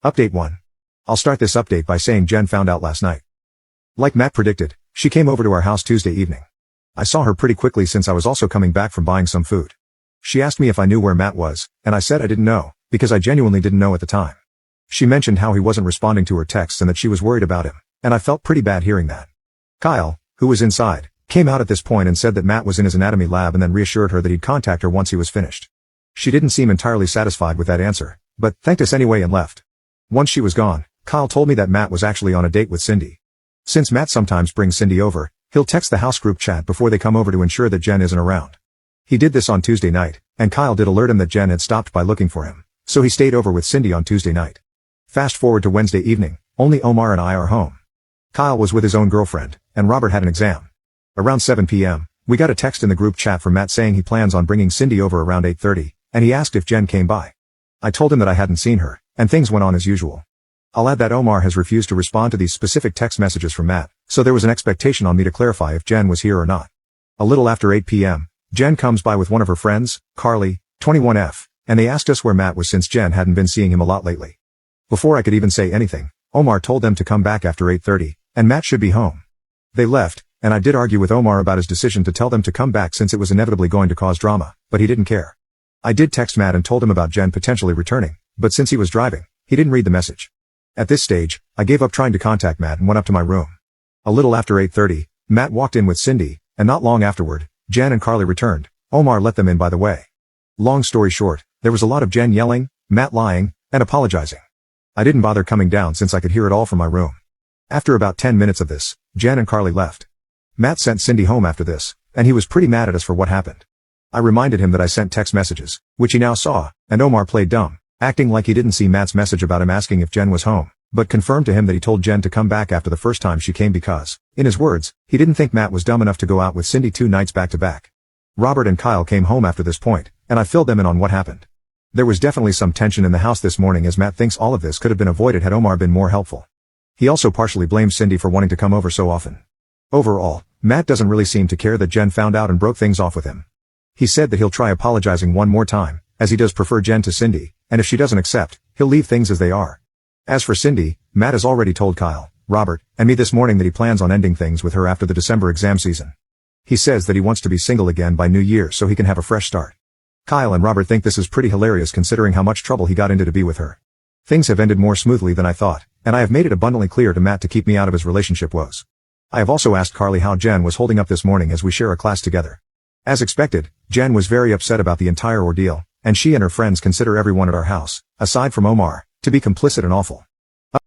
Update 1. I'll start this update by saying Jen found out last night. Like Matt predicted, she came over to our house Tuesday evening. I saw her pretty quickly since I was also coming back from buying some food. She asked me if I knew where Matt was, and I said I didn't know, because I genuinely didn't know at the time. She mentioned how he wasn't responding to her texts and that she was worried about him, and I felt pretty bad hearing that. Kyle, who was inside, came out at this point and said that Matt was in his anatomy lab and then reassured her that he'd contact her once he was finished. She didn't seem entirely satisfied with that answer, but thanked us anyway and left. Once she was gone, Kyle told me that Matt was actually on a date with Cindy. Since Matt sometimes brings Cindy over, he'll text the house group chat before they come over to ensure that Jen isn't around. He did this on Tuesday night, and Kyle did alert him that Jen had stopped by looking for him, so he stayed over with Cindy on Tuesday night. Fast forward to Wednesday evening, only Omar and I are home. Kyle was with his own girlfriend, and Robert had an exam. Around 7 p.m., we got a text in the group chat from Matt saying he plans on bringing Cindy over around 8:30, and he asked if Jen came by. I told him that I hadn't seen her, and things went on as usual. I'll add that Omar has refused to respond to these specific text messages from Matt, so there was an expectation on me to clarify if Jen was here or not. A little after 8 p.m., Jen comes by with one of her friends, Carly, 21F, and they asked us where Matt was since Jen hadn't been seeing him a lot lately. Before I could even say anything, Omar told them to come back after 8:30, and Matt should be home. They left, and I did argue with Omar about his decision to tell them to come back since it was inevitably going to cause drama, but he didn't care. I did text Matt and told him about Jen potentially returning, but since he was driving, he didn't read the message. At this stage, I gave up trying to contact Matt and went up to my room. A little after 8:30, Matt walked in with Cindy, and not long afterward, Jen and Carly returned. Omar let them in by the way. Long story short, there was a lot of Jen yelling, Matt lying, and apologizing. I didn't bother coming down since I could hear it all from my room. After about 10 minutes of this, Jen and Carly left. Matt sent Cindy home after this, and he was pretty mad at us for what happened. I reminded him that I sent text messages, which he now saw, and Omar played dumb, acting like he didn't see Matt's message about him asking if Jen was home, but confirmed to him that he told Jen to come back after the first time she came because, in his words, he didn't think Matt was dumb enough to go out with Cindy 2 nights back to back. Robert and Kyle came home after this point, and I filled them in on what happened. There was definitely some tension in the house this morning as Matt thinks all of this could have been avoided had Omar been more helpful. He also partially blames Cindy for wanting to come over so often. Overall, Matt doesn't really seem to care that Jen found out and broke things off with him. He said that he'll try apologizing one more time, as he does prefer Jen to Cindy, and if she doesn't accept, he'll leave things as they are. As for Cindy, Matt has already told Kyle, Robert, and me this morning that he plans on ending things with her after the December exam season. He says that he wants to be single again by New Year so he can have a fresh start. Kyle and Robert think this is pretty hilarious considering how much trouble he got into to be with her. Things have ended more smoothly than I thought, and I have made it abundantly clear to Matt to keep me out of his relationship woes. I have also asked Carly how Jen was holding up this morning as we share a class together. As expected, Jen was very upset about the entire ordeal, and she and her friends consider everyone at our house, aside from Omar, to be complicit and awful.